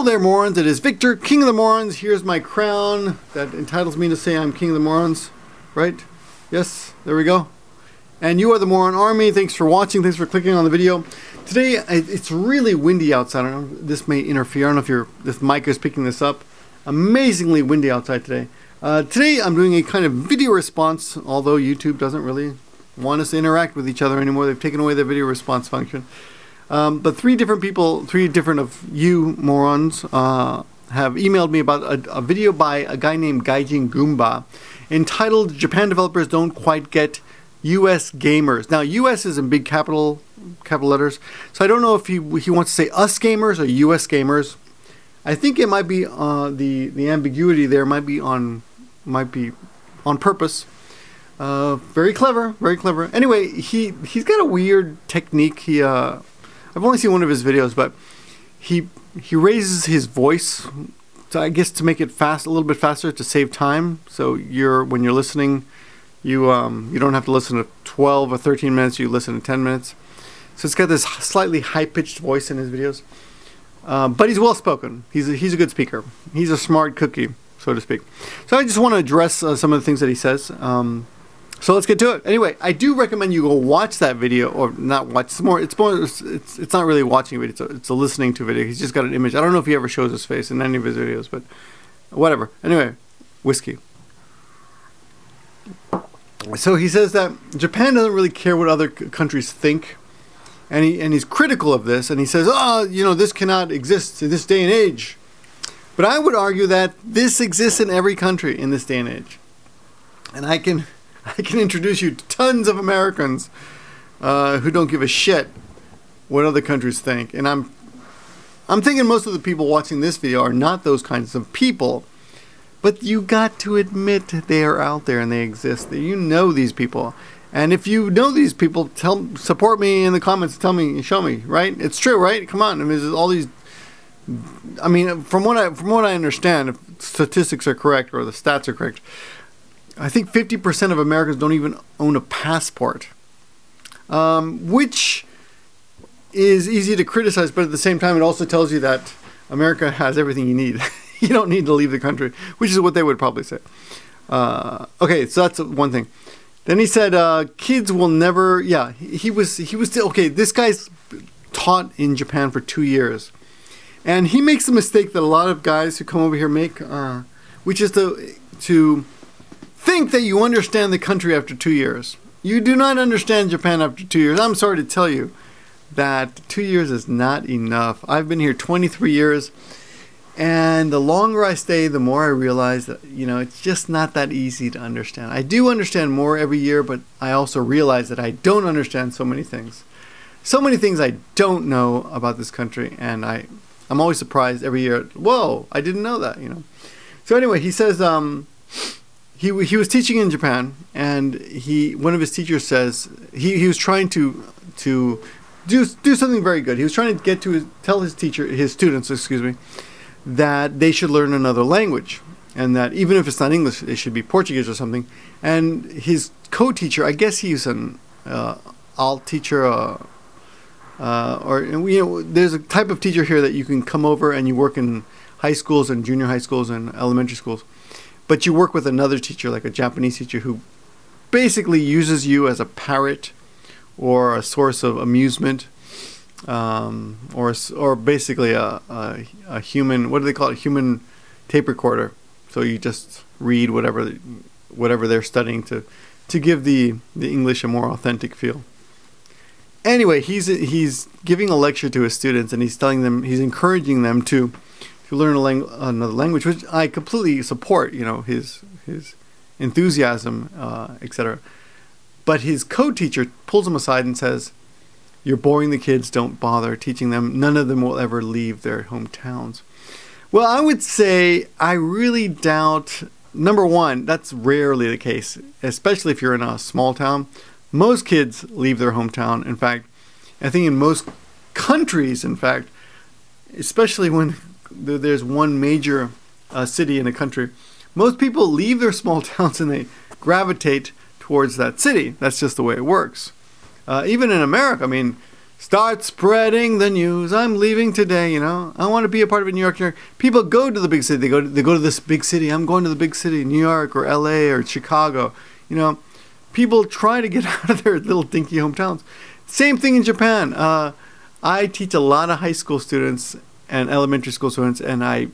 there, morons. It is Victor, King of the Morons. Here's my crown that entitles me to say I'm King of the Morons. Right? Yes, there we go. And you are the Moron Army. Thanks for watching. Thanks for clicking on the video. Today, it's really windy outside. I don't know, this may interfere. I don't know if this mic is picking this up. Amazingly windy outside today. Today, I'm doing a kind of video response, although YouTube doesn't really want us to interact with each other anymore. They've taken away the video response function. But three different of you morons have emailed me about a video by a guy named Gaijin Goombah entitled Japan Developers Don't Quite Get US Gamers. Now, US is in big capital letters, so I don't know if he wants to say us gamers or US gamers. I think it might be the ambiguity there might be on purpose. Very clever, very clever. Anyway, he's got a weird technique. I've only seen one of his videos, but he raises his voice, I guess, to make it a little bit faster to save time. So when you're listening, you don't have to listen to 12 or 13 minutes. You listen to 10 minutes. So it's got this slightly high-pitched voice in his videos, but he's well-spoken. He's a good speaker. He's a smart cookie, so to speak. So I just want to address some of the things that he says. So let's get to it. Anyway, I do recommend you go watch that video, or not watch. It's not really watching a video. It's a listening to video. He's just got an image. I don't know if he ever shows his face in any of his videos, but whatever. Anyway, whiskey. So he says that Japan doesn't really care what other countries think, and he's critical of this. And he says, "Oh, this cannot exist in this day and age." But I would argue that this exists in every country in this day and age, and I can introduce you to tons of Americans who don't give a shit what other countries think. And I'm thinking most of the people watching this video are not those kinds of people. But you got to admit they are out there and they exist. You know these people. And if you know these people, support me in the comments. Tell me, show me, right? It's true, right? Come on. I mean, all these. I mean, from what I understand, if statistics are correct or the stats are correct, I think 50% of Americans don't even own a passport, which is easy to criticize, but at the same time, it also tells you that America has everything you need. You don't need to leave the country, which is what they would probably say. Okay, so that's one thing. Then he said, kids will never, yeah, he was still, okay, this guy's taught in Japan for 2 years. And he makes the mistake that a lot of guys who come over here make, which is to think that you understand the country after 2 years. You do not understand Japan after 2 years. I'm sorry to tell you that 2 years is not enough. I've been here 23 years, and the longer I stay, the more I realize that, it's just not that easy to understand. I do understand more every year, but I also realize that I don't understand so many things. So many things I don't know about this country, and I'm always surprised every year. Whoa, I didn't know that, So anyway, he says, he was teaching in Japan, and one of his teachers says he was trying to do something very good. He was trying to tell his students, that they should learn another language, and that even if it's not English, it should be Portuguese or something. And his co-teacher, I guess he's an alt teacher, there's a type of teacher here that you can come over and you work in high schools and junior high schools and elementary schools. But you work with another teacher, like a Japanese teacher, who basically uses you as a parrot or a source of amusement, or basically a human, what do they call it? Human tape recorder. So you just read whatever they're studying to give the English a more authentic feel. Anyway, he's giving a lecture to his students, and he's he's encouraging them to learn another language, which I completely support, his enthusiasm, etc. But his co-teacher pulls him aside and says, "You're boring the kids, don't bother teaching them. None of them will ever leave their hometowns." Well, I would say I really doubt, number one, that's rarely the case, especially if you're in a small town. Most kids leave their hometown. In fact, I think in most countries, especially when there's one major city in a country, most people leave their small towns and they gravitate towards that city. That's just the way it works. Even in America, I mean, Start spreading the news. I'm leaving today, you know. I want to be a part of it in New York, New York. People go to the big city. They go to this big city. I'm going to the big city, New York or LA or Chicago. You know, people try to get out of their little dinky hometowns. Same thing in Japan. I teach a lot of high school students and elementary school students, and I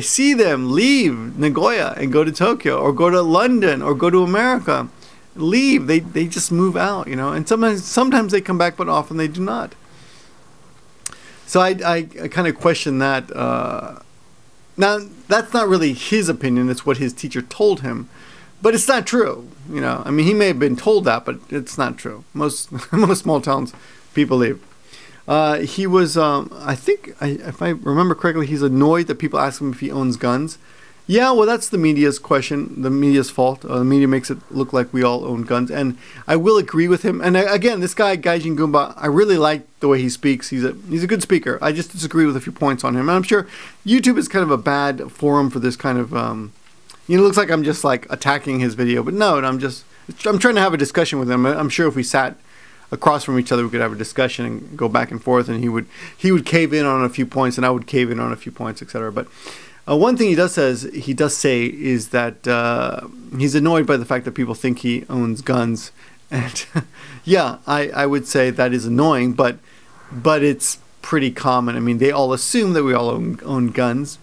see them leave Nagoya and go to Tokyo or go to London or go to America. Leave. They just move out, you know, and sometimes they come back, but often they do not. So I kind of question that. Now that's not really his opinion, it's what his teacher told him, but it's not true, you know. I mean, he may have been told that, but it's not true. Most small towns people leave. He was I think, if I remember correctly, he's annoyed that people ask him if he owns guns. Yeah, well, that's the media's question, the media's fault. The media makes it look like we all own guns, and I will agree with him. And again, this guy, Gaijin Goombah, I really like the way he speaks. He's a good speaker. I just disagree with a few points on him. And I'm sure YouTube is kind of a bad forum for this kind of, you know, it looks like I'm just like attacking his video, but no, I'm trying to have a discussion with him. I'm sure if we sat across from each other, we could have a discussion and go back and forth, and he would cave in on a few points, and I would cave in on a few points, etc. But one thing he does say is that he's annoyed by the fact that people think he owns guns, and yeah, I would say that is annoying, but it's pretty common. I mean, they all assume that we all own guns,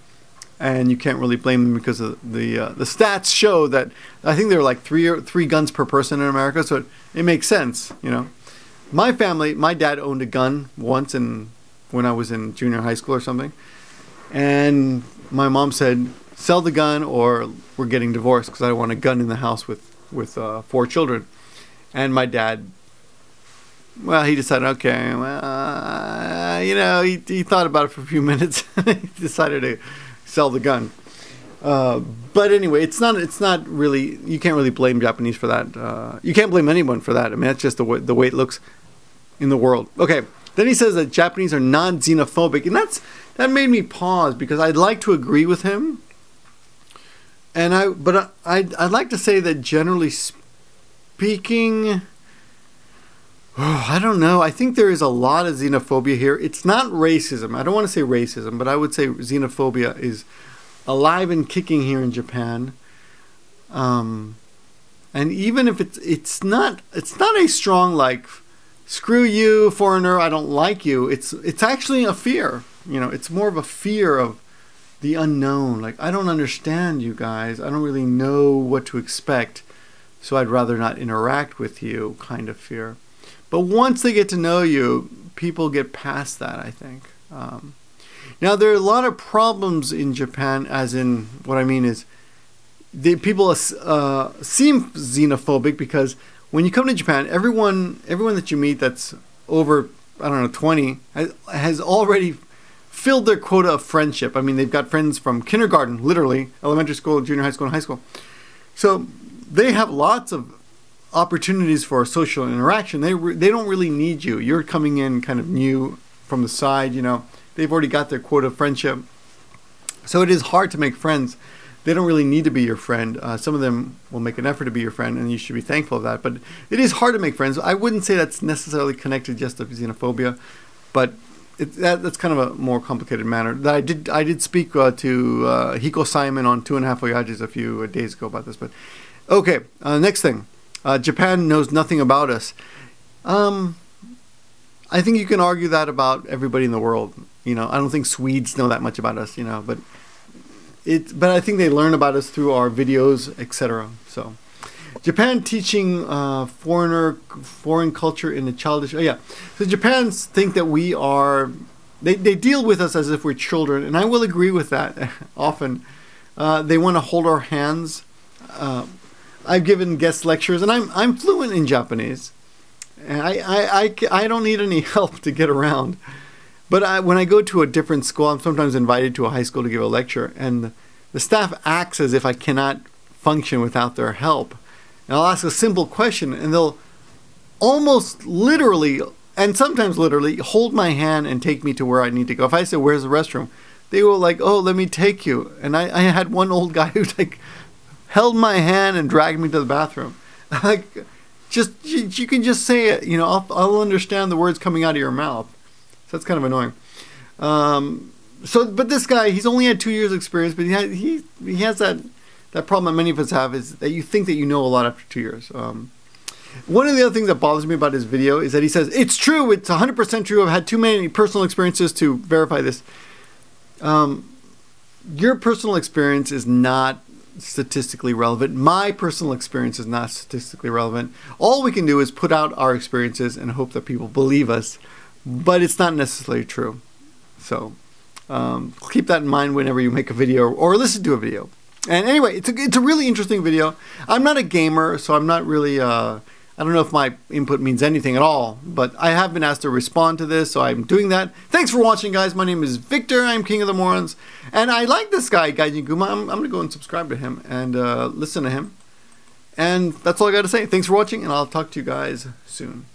and you can't really blame them because of the stats show that I think there are like three guns per person in America, so it makes sense, you know. My family, my dad owned a gun once when I was in junior high school or something, and my mom said, sell the gun or we're getting divorced because I don't want a gun in the house with 4 children. And my dad, well, he decided, okay, well, you know, he thought about it for a few minutes. He decided to sell the gun. But anyway, it's not really, you can't really blame Japanese for that. You can't blame anyone for that. I mean, that's just the way it looks in the world. Okay. Then he says that Japanese are non-xenophobic, and that made me pause because I'd like to agree with him, but I'd like to say that generally speaking, I don't know. I think there is a lot of xenophobia here. It's not racism. I don't want to say racism, but I would say xenophobia is alive and kicking here in Japan. And even if it's not a strong like, screw you, foreigner, I don't like you. It's actually a fear. You know, it's more of a fear of the unknown. Like, I don't understand you guys. I don't really know what to expect, so I'd rather not interact with you kind of fear. But once they get to know you, people get past that, I think. Now, there are a lot of problems in Japan, as in, what I mean is, people seem xenophobic because when you come to Japan, everyone that you meet that's over, I don't know, 20 has already filled their quota of friendship. I mean, they've got friends from kindergarten, literally, elementary school, junior high school, and high school. So they have lots of opportunities for social interaction. They don't really need you. You're coming in kind of new from the side, you know. They've already got their quota of friendship. So it is hard to make friends. They don't really need to be your friend. Some of them will make an effort to be your friend, and you should be thankful of that. But it is hard to make friends. I wouldn't say that's necessarily connected just to xenophobia, but that's kind of a more complicated matter. I did speak to Hiko Simon on 2.5 Oyajis a few days ago about this. But okay, next thing, Japan knows nothing about us. I think you can argue that about everybody in the world. You know, I don't think Swedes know that much about us. You know, but I think they learn about us through our videos, etc. So, Japan teaching foreign culture in a childish. Oh yeah, so Japans think that we are. They deal with us as if we're children, and I will agree with that. Often, they want to hold our hands. I've given guest lectures, and I'm fluent in Japanese, and I don't need any help to get around. But when I go to a different school, I'm sometimes invited to a high school to give a lecture, and the staff acts as if I cannot function without their help. And I'll ask a simple question, and they'll almost literally, and sometimes literally, hold my hand and take me to where I need to go. If I say, where's the restroom? They will like, oh, let me take you. And I had one old guy who like held my hand and dragged me to the bathroom. Like, just you can just say it. You know, I'll understand the words coming out of your mouth. So that's kind of annoying. But this guy, he's only had 2 years experience, but he has that problem that many of us have, is that you think that you know a lot after 2 years. One of the other things that bothers me about his video is that he says, it's true, it's 100% true, I've had too many personal experiences to verify this. Your personal experience is not statistically relevant. My personal experience is not statistically relevant. All we can do is put out our experiences and hope that people believe us, but it's not necessarily true. So keep that in mind whenever you make a video or listen to a video. And anyway, it's a really interesting video. I'm not a gamer, so I'm not really, I don't know if my input means anything at all, but I have been asked to respond to this, so I'm doing that. Thanks for watching, guys. My name is Victor. I'm King of the Morons. And I like this guy, Gaijin Goombah. I'm going to go and subscribe to him and listen to him. And that's all I got to say. Thanks for watching, and I'll talk to you guys soon.